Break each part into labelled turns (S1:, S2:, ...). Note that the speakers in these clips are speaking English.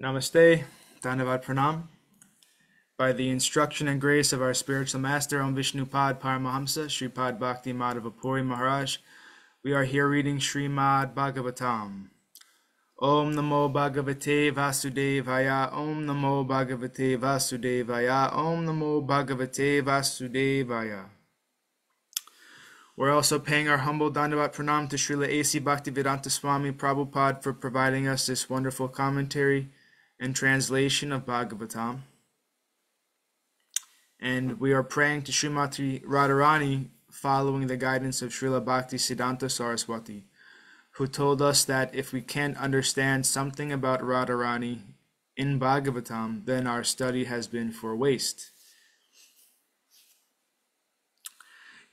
S1: Namaste, Dhanyavad Pranam. By the instruction and grace of our spiritual master, Om Vishnupad Paramahamsa, Sripad Bhakti Madhava Puri Maharaj, we are here reading Srimad Bhagavatam. Om Namo Bhagavate Vasudevaya, Om Namo Bhagavate Vasudevaya, Om Namo Bhagavate Vasudevaya. We're also paying our humble Dhanyavad Pranam to Srila A.C. Bhaktivedanta Swami Prabhupada for providing us this wonderful commentary and translation of Bhagavatam. And we are praying to Śrīmatī Rādhārāṇī following the guidance of Srila Bhaktisiddhanta Saraswati, who told us that if we can't understand something about Rādhārāṇī in Bhagavatam, then our study has been for waste.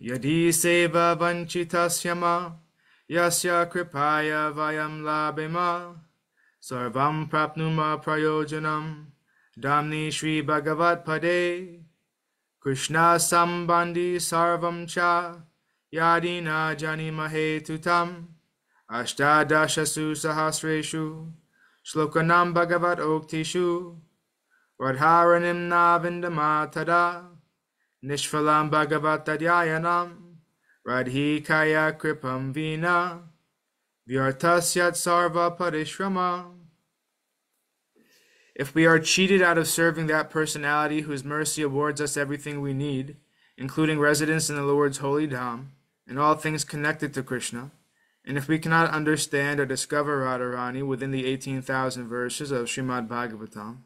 S1: Yadi sevā-vañcitāḥ yasyāḥ kṛpayā vayaṃ labhema sarvaṃ prāpnumaḥ prayojanaṃ dhāmni śrī-bhagavat pade Kṛṣṇa-sambandhi sarvaṃ ca Yadi na jānīmahe tutam Aṣṭādaśasu sahasreṣu ślokānāṃ bhāgavat-oktiṣu Rādhārānīṃ na vindamā Nishphalam bhagavat yayinam radhikaya kripam vina vyartasyat sarva-pariśramaḥ. If we are cheated out of serving that personality whose mercy awards us everything we need, including residence in the Lord's holy dham and all things connected to Krishna, and if we cannot understand or discover Rādhārānīṃ within the 18,000 verses of Srimad Bhagavatam,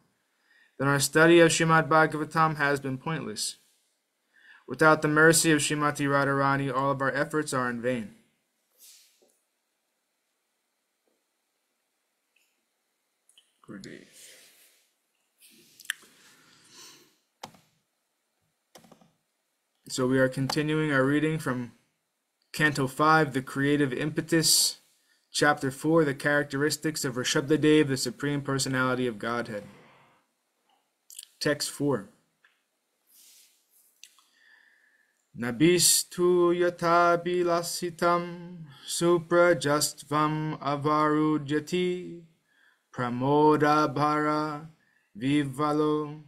S1: then our study of Srimad Bhagavatam has been pointless. Without the mercy of Śrīmatī Rādhārānī, all of our efforts are in vain. Gurudev. So we are continuing our reading from Canto 5, the creative impetus, Chapter 4, the characteristics of Ṛṣabhadeva, the Supreme Personality of Godhead. Text 4. Nabistu yata bilasitam suprajastvam avarujyati pramoda bhara vivalo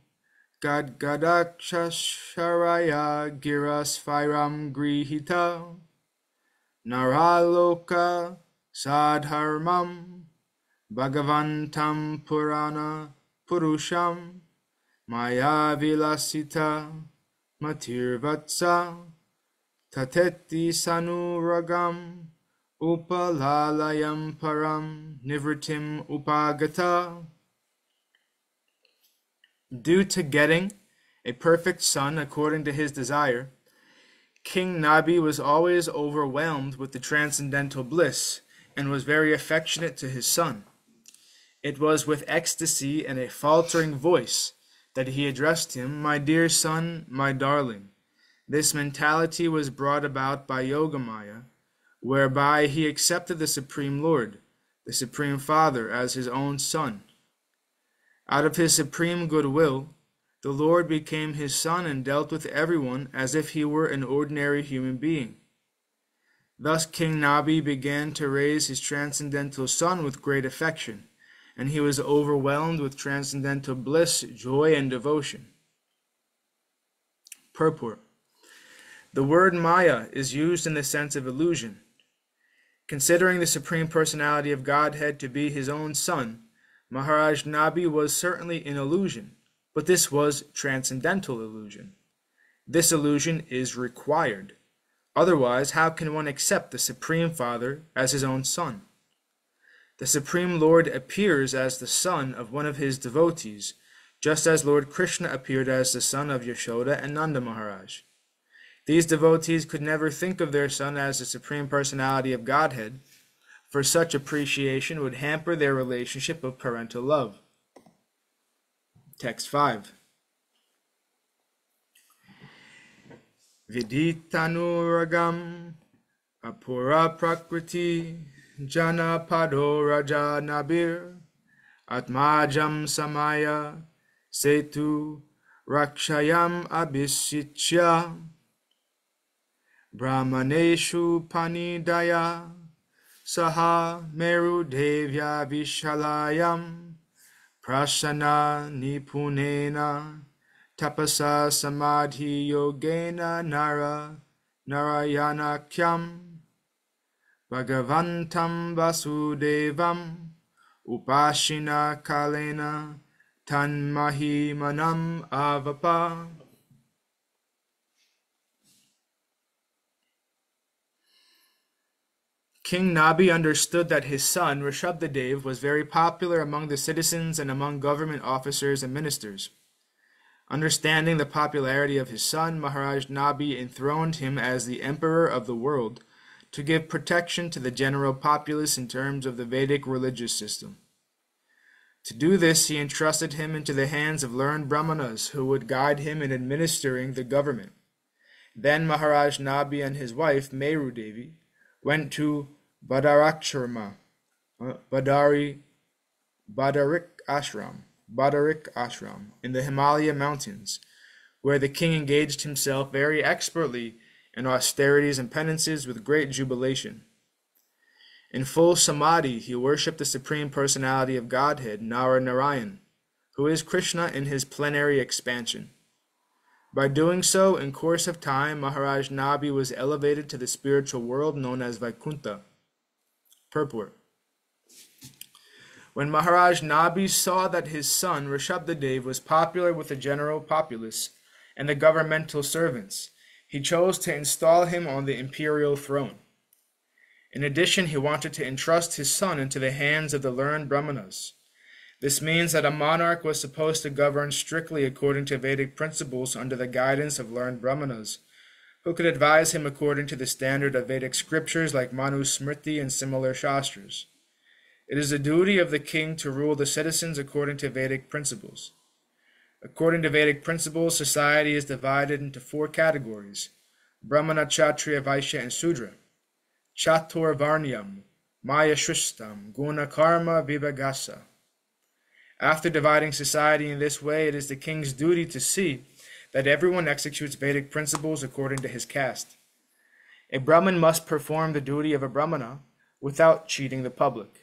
S1: gadgadakshasharaya girasphairam grihita naraloka sadharmam bhagavantam Purana purusham maya vilasita Matirvatsa tateti sanuragam upalalayam param nivritim upagata. Due to getting a perfect son according to his desire, King Nabi was always overwhelmed with the transcendental bliss and was very affectionate to his son. It was with ecstasy and a faltering voice that he addressed him, "My dear son, my darling." This mentality was brought about by Yogamaya, whereby he accepted the Supreme Lord, the Supreme Father, as his own son. Out of his supreme goodwill, the Lord became his son and dealt with everyone as if he were an ordinary human being. Thus King Nabi began to raise his transcendental son with great affection, and he was overwhelmed with transcendental bliss, joy, and devotion. Purport. The word Maya is used in the sense of illusion. Considering the Supreme Personality of Godhead to be his own son, Maharaj Nabi was certainly in illusion, but this was transcendental illusion. This illusion is required. Otherwise, how can one accept the Supreme Father as his own son? The Supreme Lord appears as the son of one of his devotees, just as Lord Krishna appeared as the son of Yashoda and Nanda Maharaj. These devotees could never think of their son as the Supreme Personality of Godhead, for such appreciation would hamper their relationship of parental love. Text 5. Viditanuragam apura prakriti Jana pado raja nabir atmajam samaya setu rakshayam abhishitya brahmaneshu panidaya saha meru devya vishalayam prasana nipunena tapasa samadhi yogena narayanakyam bhagavantam vasudevam upashina kalena tanmahimanam avapa. King Nabi understood that his son, Ṛṣabhadeva, was very popular among the citizens and among government officers and ministers. Understanding the popularity of his son, Maharaj Nabi enthroned him as the emperor of the world to give protection to the general populace in terms of the Vedic religious system. To do this, he entrusted him into the hands of learned brahmanas who would guide him in administering the government. Then Maharaj Nabi and his wife, Meru Devi, went to Badarik Ashram in the Himalaya mountains, where the king engaged himself very expertly in austerities and penances with great jubilation. In full samadhi, he worshipped the Supreme Personality of Godhead, Narayan, who is Krishna in his plenary expansion. By doing so, in course of time, Maharaj Nabi was elevated to the spiritual world known as Vaikuntha, purport. When Maharaj Nabi saw that his son, Ṛṣabhadeva, was popular with the general populace and the governmental servants, he chose to install him on the imperial throne. In addition, he wanted to entrust his son into the hands of the learned brahmanas. This means that a monarch was supposed to govern strictly according to Vedic principles under the guidance of learned brahmanas, who could advise him according to the standard of Vedic scriptures like Manu Smriti and similar shastras. It is the duty of the king to rule the citizens according to Vedic principles. According to Vedic principles, society is divided into 4 categories: Brahmana, Kshatriya, Vaishya, and Sudra. Chatur Varnyam, Maya Shrishtam, Guna Karma Vibhagasa. After dividing society in this way, it is the king's duty to see that everyone executes Vedic principles according to his caste. A Brahmin must perform the duty of a Brahmana without cheating the public.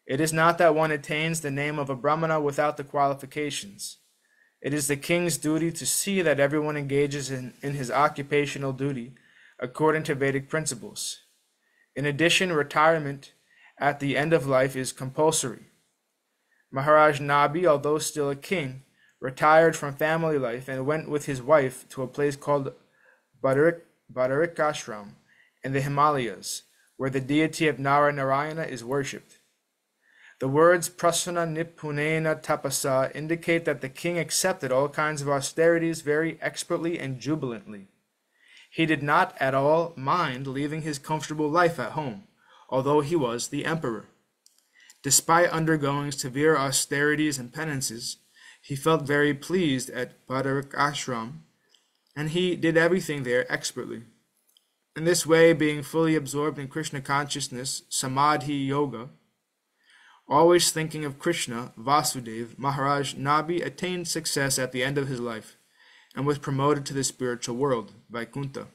S1: It is not that one attains the name of a Brahmana without the qualifications. It is the king's duty to see that everyone engages in his occupational duty according to Vedic principles. In addition, retirement at the end of life is compulsory. Maharaj Nabi, although still a king, retired from family life and went with his wife to a place called Badarik Ashram in the Himalayas, where the deity of Narayana is worshipped. The words prasana nipunena tapasa indicate that the king accepted all kinds of austerities very expertly and jubilantly. He did not at all mind leaving his comfortable life at home, although he was the emperor. Despite undergoing severe austerities and penances, he felt very pleased at Badarik Ashram, and he did everything there expertly. In this way, being fully absorbed in Krishna consciousness, Samadhi Yoga, always thinking of Krishna, Vasudeva, Maharaj Nabi attained success at the end of his life and was promoted to the spiritual world, Vaikuntha.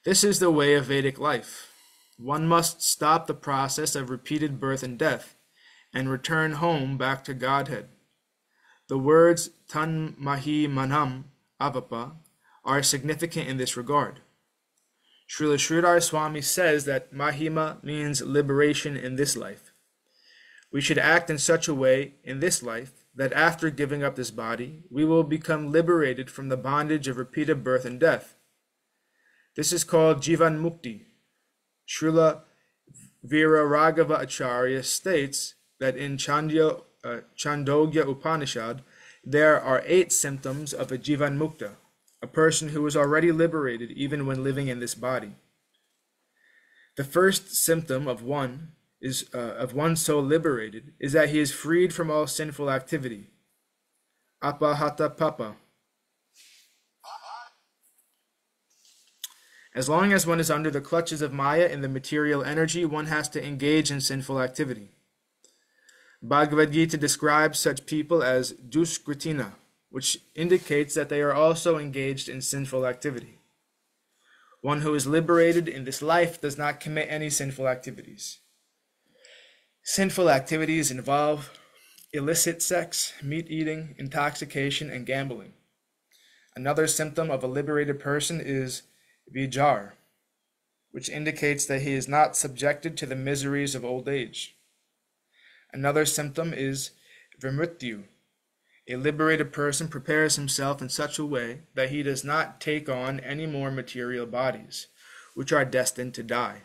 S1: This is the way of Vedic life. One must stop the process of repeated birth and death and return home back to Godhead. The words tanmahimanam avapa are significant in this regard. Srila Sridhar Swami says that mahima means liberation in this life. We should act in such a way in this life that after giving up this body, we will become liberated from the bondage of repeated birth and death. This is called Jivan Mukti. Srila Viraraghava Acharya states that in Chandogya Upanishad, there are 8 symptoms of a Jivan Mukta, a person who is already liberated even when living in this body. The first symptom of one so liberated is that he is freed from all sinful activity. Apahata papa. As long as one is under the clutches of Maya in the material energy, one has to engage in sinful activity. Bhagavad Gita describes such people as duskritina, which indicates that they are also engaged in sinful activity. One who is liberated in this life does not commit any sinful activities. Sinful activities involve illicit sex, meat eating, intoxication, and gambling. Another symptom of a liberated person is vijar, which indicates that he is not subjected to the miseries of old age. Another symptom is vimrityu. A liberated person prepares himself in such a way that he does not take on any more material bodies, which are destined to die.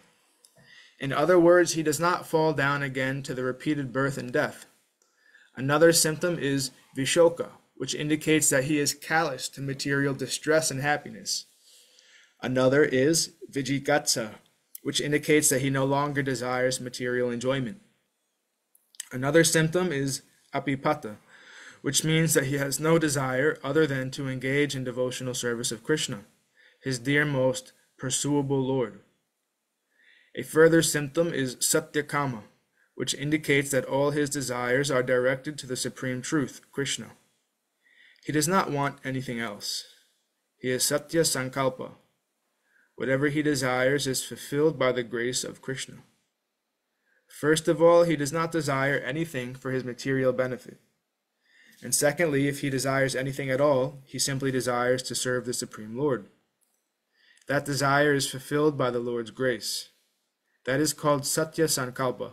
S1: In other words, he does not fall down again to the repeated birth and death. Another symptom is vishoka, which indicates that he is callous to material distress and happiness. Another is vijigatsa, which indicates that he no longer desires material enjoyment. Another symptom is apipata, which means that he has no desire other than to engage in devotional service of Krishna, his dear most pursuable Lord. A further symptom is satyakama, which indicates that all his desires are directed to the supreme truth, Krishna. He does not want anything else. He is satya sankalpa. Whatever he desires is fulfilled by the grace of Krishna. First of all, he does not desire anything for his material benefit. And secondly, if he desires anything at all, he simply desires to serve the Supreme Lord. That desire is fulfilled by the Lord's grace. That is called Satya Sankalpa.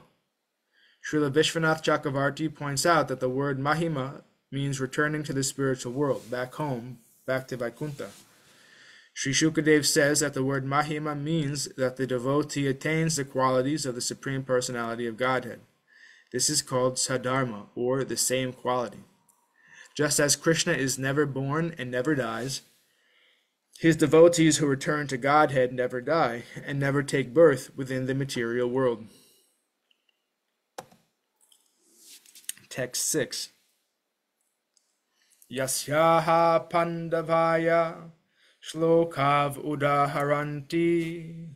S1: Srila Vishwanath Chakravarti points out that the word mahima means returning to the spiritual world, back home, back to Vaikuntha. Sri Shukadev says that the word mahima means that the devotee attains the qualities of the Supreme Personality of Godhead. This is called sadharma, or the same quality. Just as Krishna is never born and never dies, his devotees who return to Godhead never die and never take birth within the material world. Text 6. Yasyāḥ pandavaya ślokav udaharanti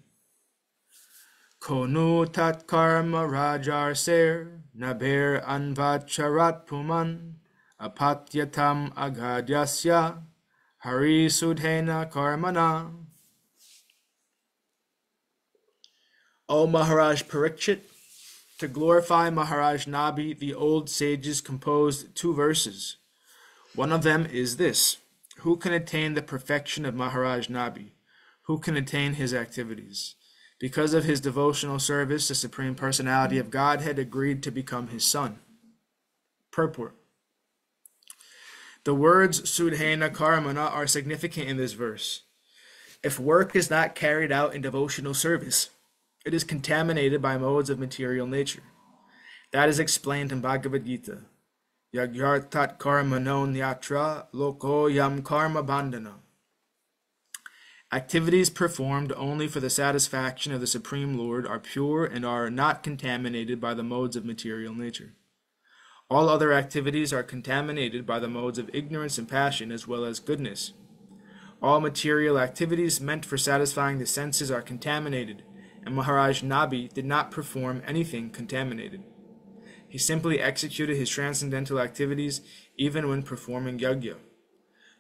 S1: konu tat karma rajarser naber anvacharat puman apatyatam agadhyasya hari sudhena karmana. O Maharaj Parikshit, to glorify Maharaj Nabi, the old sages composed 2 verses. One of them is this: who can attain the perfection of Maharaj Nabi? Who can attain his activities? Because of his devotional service, the Supreme Personality of Godhead agreed to become his son. Purport. The words Sudhena Karmana are significant in this verse. If work is not carried out in devotional service, it is contaminated by modes of material nature. That is explained in Bhagavad Gita. Yagyartat karma no nyatra loko yam karma bandhana. Activities performed only for the satisfaction of the Supreme Lord are pure and are not contaminated by the modes of material nature. All other activities are contaminated by the modes of ignorance and passion as well as goodness. All material activities meant for satisfying the senses are contaminated, and Maharaj Nabi did not perform anything contaminated. He simply executed his transcendental activities even when performing yajna.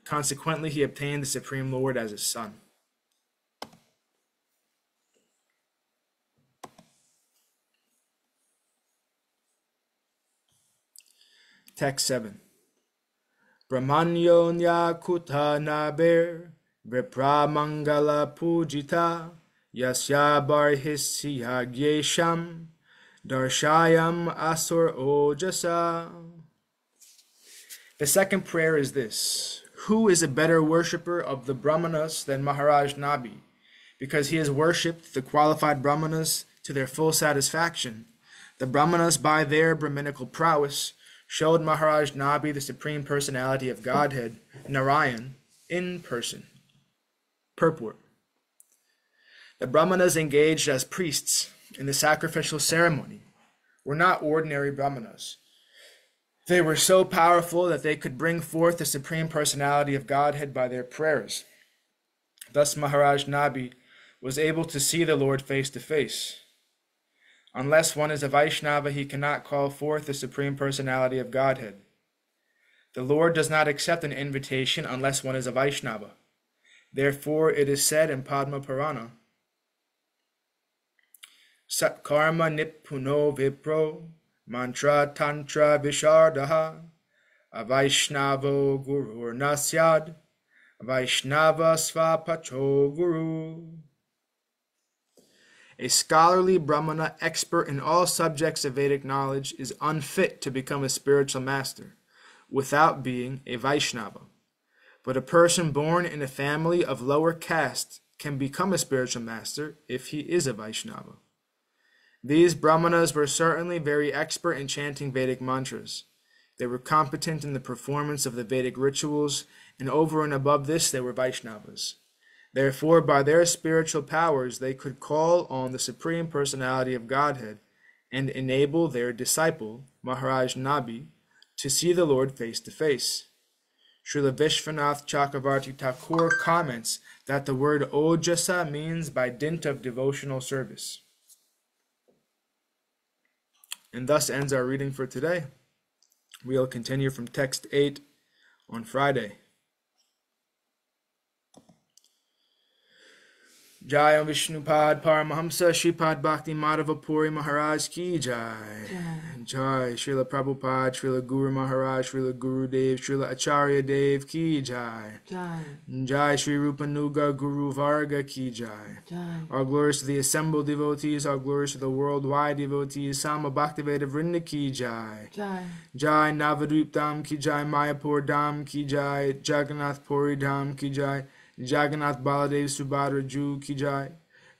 S1: Consequently, he obtained the Supreme Lord as his son. Text 7. Brahmanyo nyakuta naber vipra mangala pujita yasya barhisya gyesham darshayam asur ojasa. The second prayer is this: who is a better worshipper of the Brahmanas than Maharaj Nabi? Because he has worshipped the qualified Brahmanas to their full satisfaction. The Brahmanas, by their Brahminical prowess, showed Maharaj Nabi the Supreme Personality of Godhead, Narayan, in person. Purport. The Brahmanas engaged as priests in the sacrificial ceremony were not ordinary Brahmanas. They were so powerful that they could bring forth the Supreme Personality of Godhead by their prayers. Thus Maharaj Nabi was able to see the Lord face to face. Unless one is a Vaishnava, he cannot call forth the Supreme Personality of Godhead. The Lord does not accept an invitation unless one is a Vaishnava. Therefore, it is said in Padma Purana, Sat karma nippuno vipro mantra tantra vishardaha, avaishnavo gurur nasyad, vaishnava svapacho guru. A scholarly Brahmana expert in all subjects of Vedic knowledge is unfit to become a spiritual master without being a Vaishnava. But a person born in a family of lower caste can become a spiritual master if he is a Vaishnava. These Brahmanas were certainly very expert in chanting Vedic mantras. They were competent in the performance of the Vedic rituals, and over and above this they were Vaishnavas. Therefore, by their spiritual powers, they could call on the Supreme Personality of Godhead and enable their disciple, Maharaj Nabi, to see the Lord face to face. Srila Vishwanath Chakravarti Thakur comments that the word ojasa means by dint of devotional service. And thus ends our reading for today. We'll continue from text 8 on Friday. Jai Vishnupad Paramahamsa Shripad Bhakti Madhava Puri Maharaj Ki Jai. Jai Srila Prabhupada, Srila Guru Maharaj, Srila Guru Dev, Srila Acharya Dev Ki Jai. Jai Sri Rupanuga Guru Varga Ki Jai. All glories to the assembled devotees, all glories to the worldwide devotees, Sama Bhaktiveda Vrinda Ki Jai. Jai Navadup Dham Ki Jai, Mayapur Dham Ki Jai, Jagannath Puri Dham Ki Jai, Jagannath Baladev Subhadra Ju Ki Jai,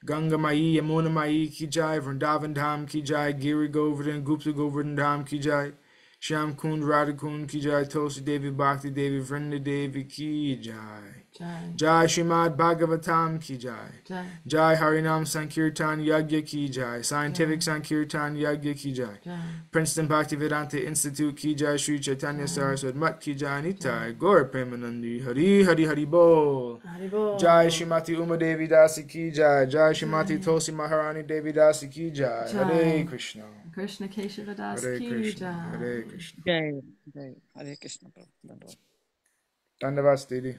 S1: Ganga Mai Yamuna Mai Ki Jai, Vrindavan Dham Ki Jai, Giri Govardhan Gupta Govardhan Dham Ki Jai, Shyam Kund Radha Kund Ki Jai, Tulsi Devi Bhakti Devi Vrinda Devi Ki Jai. Jai Srimad Bhagavatam Ki Jai. Jai Harinam Sankirtan Yagya Ki Jai. Scientific Sankirtan Yagya Ki Jai. Princeton Bhaktivedanta Institute Ki Jai. Sri Chaitanya Saraswat Mat Ki Jai. Nitai Gaur Premanandi Hari Hari Hari Bol. Jai Śrīmatī Uma Devi Dasi Ki Jai. Jai Śrīmatī Tulsi Maharani Devi Dasi Ki Jai. Hare Krishna.
S2: Krishna Kesava Das Ki Jai.
S1: Hare Krishna.
S3: Jai Hare Krishna.
S1: Dandavas Didi.